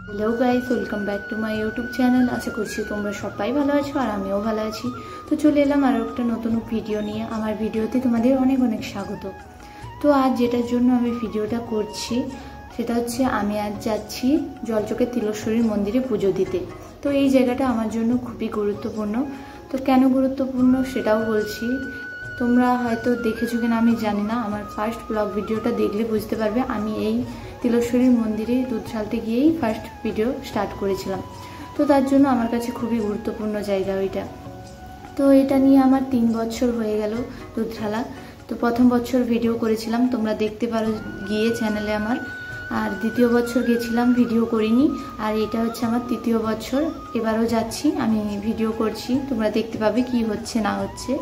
Hello guys, welcome back to my YouTube channel. আশা করছি তোমরা সবাই ভালো আছো আর আমিও ভালো আছি। তো চলে এলাম আরও একটা নতুন ভিডিও নিয়ে। আমার ভিডিওতে তোমাদের অনেক অনেক স্বাগত। তো আজ যেটার জন্য আমি ভিডিওটা করছি সেটা হচ্ছে আমি আজ যাচ্ছি জলচকের তিলেশ্বরীর মন্দিরে পুজো দিতে। তো এই জায়গাটা আমার জন্য খুবই গুরুত্বপূর্ণ। তো কেন গুরুত্বপূর্ণ সেটাও বলছি। তোমরা হয়তো দেখেছো কিনা আমি জানি না, আমার ফার্স্ট ব্লগ ভিডিওটা দেখলে বুঝতে পারবে। আমি এই তিলেশ্বরীর মন্দিরে দুধ ঢালতে গিয়েই ফার্স্ট ভিডিও স্টার্ট করেছিলাম। তো তার জন্য আমার কাছে খুবই গুরুত্বপূর্ণ জায়গা ওইটা। তো এটা নিয়ে আমার 3 বছর হয়ে গেল দুধ ঢালা। তো প্রথম বছর ভিডিও করেছিলাম, তোমরা দেখতে পারো গিয়ে চ্যানেলে আমার। আর দ্বিতীয় বছর গেছিলাম, ভিডিও করিনি। আর এটা হচ্ছে আমার তৃতীয় বছর, এবারও যাচ্ছি, আমি ভিডিও করছি, তোমরা দেখতে পাবে কি হচ্ছে না হচ্ছে।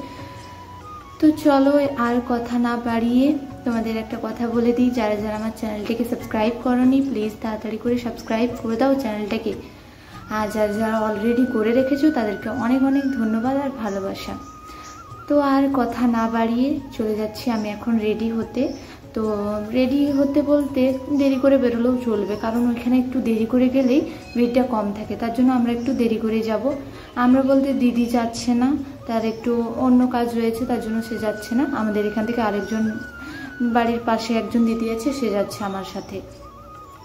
তো চলো আর কথা না বাড়িয়ে তোমাদের একটা কথা বলে দিই, যারা যারা আমার চ্যানেলটাকে সাবস্ক্রাইব করোনি প্লিজ তাড়াতাড়ি করে সাবস্ক্রাইব করে দাও চ্যানেলটাকে। আর যারা যারা অলরেডি করে রেখেছো তাদেরকে অনেক অনেক ধন্যবাদ আর ভালোবাসা। তো আর কথা না বাড়িয়ে চলে যাচ্ছি আমি এখন রেডি হতে। তো রেডি হতে বলতে দেরি করে বেরোলেও চলবে, কারণ ওইখানে একটু দেরি করে গেলেই ভিড়টা কম থাকে, তার জন্য আমরা একটু দেরি করে যাব। আমরা বলতে দিদি যাচ্ছে না, তার একটু অন্য কাজ রয়েছে, তার জন্য সে যাচ্ছে না। আমাদের এখান থেকে আরেকজন বাড়ির পাশে একজন দিদি আছে, সে যাচ্ছে আমার সাথে।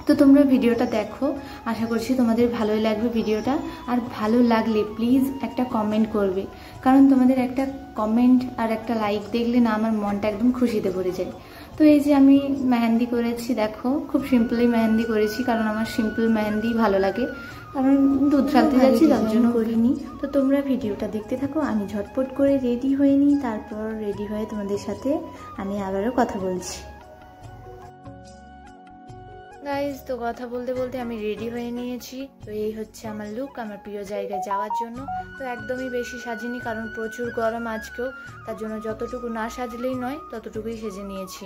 তো তোমরা ভিডিওটা দেখো, আশা করছি তোমাদের ভালোই লাগবে ভিডিওটা। আর ভালো লাগলে প্লিজ একটা কমেন্ট করবে, কারণ তোমাদের একটা কমেন্ট আর একটা লাইক দেখলে না আমার মনটা একদম খুশিতে ভরে যায়। তো এই যে আমি মেহেন্দি করেছি, দেখো খুব সিম্পলি মেহেন্দি করেছি, কারণ আমার সিম্পল মেহেন্দি ভালো লাগে, কারণ দুধ ঢালতে যাচ্ছি তার জন্য করিনি। তো তোমরা ভিডিওটা দেখতে থাকো, আমি ঝটপট করে রেডি হয়ে নিই, তারপর রেডি হয়ে তোমাদের সাথে আমি আবারও কথা বলছি। গাইজ, তো কথা বলতে বলতে আমি রেডি হয়ে নিয়েছি। তো এই হচ্ছে আমার লুক আমার প্রিয় জায়গায় যাওয়ার জন্য। তো একদমই বেশি সাজিনি, কারণ প্রচুর গরম আজকেও, তার জন্য যতটুকু না সাজলেই নয় ততটুকুই সেজে নিয়েছি।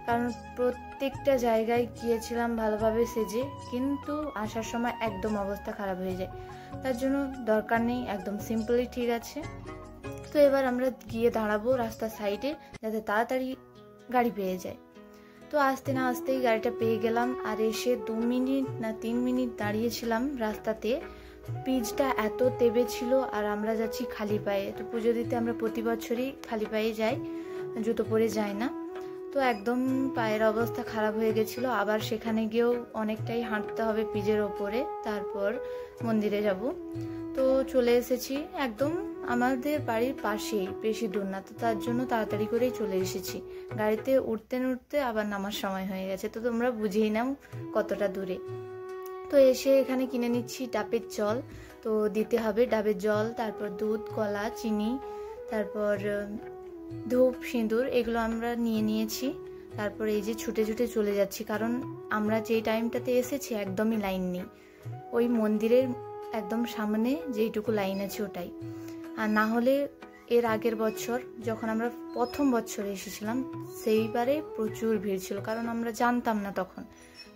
কারণ প্রত্যেকটা জায়গায় গিয়েছিলাম ভালোভাবে সেজে, কিন্তু আসার সময় একদম অবস্থা খারাপ হয়ে যায়, তার জন্য দরকার নেই, একদম সিম্পলি ঠিক আছে। তো এবার আমরা গিয়ে দাঁড়াবো রাস্তার সাইডে, যাতে তাড়াতাড়ি গাড়ি পেয়ে যায়। তো আসতে না আসতেই গাড়িটা পেয়ে গেলাম, আর এসে 2 মিনিট না 3 মিনিট দাঁড়িয়েছিলাম রাস্তাতে। পিচটা এত তেবে ছিল, আর আমরা যাচ্ছি খালি পায়ে। তো পুজো দিতে আমরা প্রতি বছরই খালি পায়ে যাই, জুতো পরে যাই না। তো একদম পায়ের অবস্থা খারাপ হয়ে গেছিলো। আবার সেখানে গিয়েও অনেকটাই হাঁটতে হবে পিচের ওপরে, তারপর মন্দিরে যাব। তো চলে এসেছি একদম আমাদের বাড়ির পাশেই, বেশি দূর না, তো তার জন্য তাড়াতাড়ি করেই চলে এসেছি। গাড়িতে উঠতে উঠতে আবার নামার সময় হয়ে গেছে, তো তোমরা বুঝেই নাও কতটা দূরে। তো এসে এখানে কিনে নিচ্ছি ডাবের জল। তো দিতে হবে ডাবের জল, তারপর দুধ, কলা, চিনি, তারপর ধূপ, সিঁদুর, এগুলো আমরা নিয়ে নিয়েছি। তারপর এই যে ছুটে ছুটে চলে যাচ্ছি, কারণ আমরা যেই টাইমটাতে এসেছি একদমই লাইন নেই, ওই মন্দিরের একদম সামনে যেইটুকু লাইন আছে ওটাই। আর না হলে এর আগের বছর যখন আমরা প্রথম বছর এসেছিলাম সেইবারে প্রচুর ভিড় ছিল, কারণ আমরা জানতাম না তখন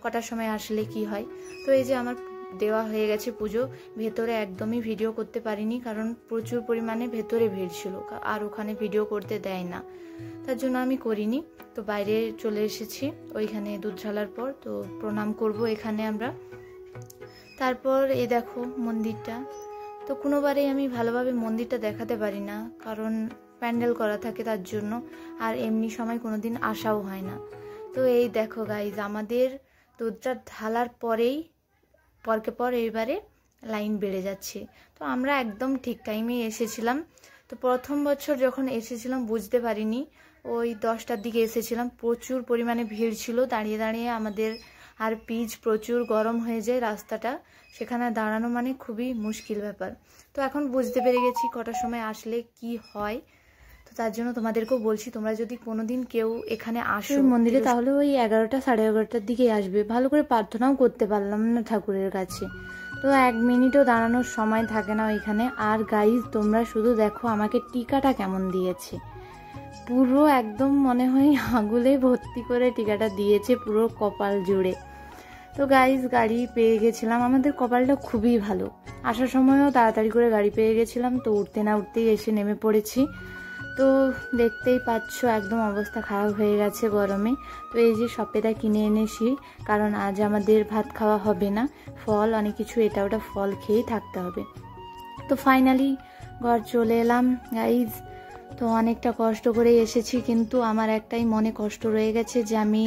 কটার সময় আসলে কি হয়। তো এই যে আমার দেওয়া হয়ে গেছে পুজো। ভেতরে একদমই ভিডিও করতে পারিনি, কারণ প্রচুর পরিমাণে ভেতরে ভিড় ছিল, আর ওখানে ভিডিও করতে দেয় না, তার জন্য আমি করিনি। তো বাইরে চলে এসেছি ওইখানে দুধ ঢালার পর, তো প্রণাম করব এখানে আমরা। তারপর এই দেখো মন্দিরটা। তো কোনোবারেই আমি ভালোভাবে মন্দিরটা দেখাতে পারি না, কারণ প্যান্ডেল করা থাকে তার জন্য, আর এমনি সময় কোনোদিন আসাও হয় না। তো এই দেখো গাইজ, আমাদের দুধটা ঢালার পরেই পরকে পর এইবারে লাইন বেড়ে যাচ্ছে। তো আমরা একদম ঠিক টাইমেই এসেছিলাম। তো প্রথম বছর যখন এসেছিলাম বুঝতে পারিনি, ওই 10টার দিকে এসেছিলাম, প্রচুর পরিমাণে ভিড় ছিল, দাঁড়িয়ে দাঁড়িয়ে আমাদের আর পিচ প্রচুর গরম হয়ে যায় রাস্তাটা, সেখানে দাঁড়ানো মানে খুবই মুশকিল ব্যাপার। তো এখন বুঝতে পেরে গেছি কটার সময় আসলে কি হয়। তো তার জন্য তোমাদেরকেও বলছি, তোমরা যদি কোনোদিন কেউ এখানে আসো মন্দিরে, তাহলে ওই 11টা সাড়ে 11টার দিকে আসবে। ভালো করে প্রার্থনাও করতে পারলাম না ঠাকুরের কাছে, তো 1 মিনিটও দাঁড়ানোর সময় থাকে না ওইখানে। আর গাইজ, তোমরা শুধু দেখো আমাকে টিকাটা কেমন দিয়েছে, পুরো একদম মনে হয় আঙুলে ভর্তি করে টিকাটা দিয়েছে পুরো কপাল জুড়ে। তো গাইজ, গাড়ি পেয়ে গেছিলাম, আমাদের কপালটা খুবই ভালো, আসার সময়ও তাড়াতাড়ি করে গাড়ি পেয়ে গেছিলাম। তো উঠতে না উঠতেই এসে নেমে পড়েছি। তো দেখতেই পাচ্ছ একদম অবস্থা খারাপ হয়ে গেছে গরমে। তো এই যে সপেটা কিনে এনেছি, কারণ আজ আমাদের ভাত খাওয়া হবে না, ফল অনেক কিছু এটা ওটা ফল খেয়েই থাকতে হবে। তো ফাইনালি ঘর চলে এলাম গাইজ। তো অনেকটা কষ্ট করে এসেছি, কিন্তু আমার একটাই মনে কষ্ট রয়ে গেছে যে আমি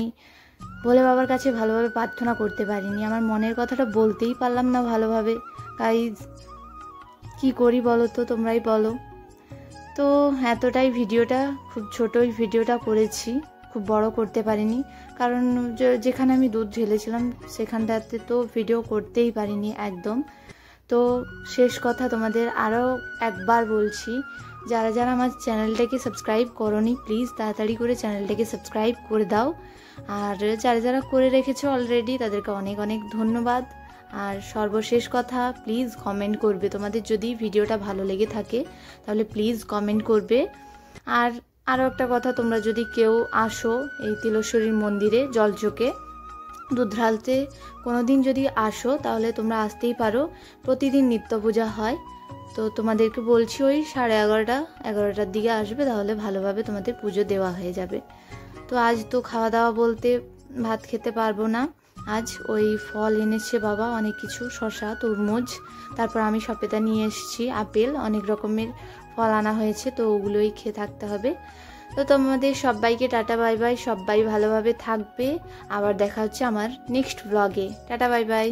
ভোলে বাবার কাছে ভালোভাবে প্রার্থনা করতে পারিনি, আমার মনের কথাটা বলতেই পারলাম না ভালোভাবে। গাইজ কি করি বলো তো, তোমরাই বলো। তো এতটাই ভিডিওটা, খুব ছোটই ভিডিওটা করেছি, খুব বড় করতে পারিনি, কারণ যেখানে আমি দুধ ঢেলেছিলাম সেখানটাতে তো ভিডিও করতেই পারিনি একদম। তো শেষ কথা তোমাদের আরও একবার বলছি, যারা যারা আমার চ্যানেলটাকে সাবস্ক্রাইব করোনি প্লিজ তাড়াতাড়ি করে চ্যানেলটাকে সাবস্ক্রাইব করে দাও, আর যারা যারা করে রেখেছো অলরেডি তাদেরকে অনেক অনেক ধন্যবাদ। আর সর্বশেষ কথা, প্লিজ কমেন্ট করবে, তোমাদের যদি ভিডিওটা ভালো লেগে থাকে তাহলে প্লিজ কমেন্ট করবে। আর আরও একটা কথা, তোমরা যদি কেউ আসো এই তিলেশ্বরীর মন্দিরে জলচোখে দুধ ঢালতে কোনো দিন যদি আসো তাহলে তোমরা আসতেই পারো, প্রতিদিন নিত্য পূজা হয়। তো তোমাদেরকে বলছি ওই 11:30-11টার দিকে আসবে, তাহলে ভালোভাবে তোমাদের পুজো দেওয়া হয়ে যাবে। তো আজ তো খাওয়া দাওয়া বলতে ভাত খেতে পারবো না, আজ ওই ফল এনেছে বাবা অনেক কিছু, শসা, তরমুজ, তারপর আমি সপেতা নিয়ে এসেছি, আপেল, অনেক রকমের ফল আনা হয়েছে, তো ওগুলোই খেয়ে থাকতে হবে। তো তোমাদের সবাইকে টাটা বাই বাই, সবাই ভালোভাবে থাকবে, আবার দেখা হচ্ছে আমার নেক্সট ব্লগে। Tata bye bye.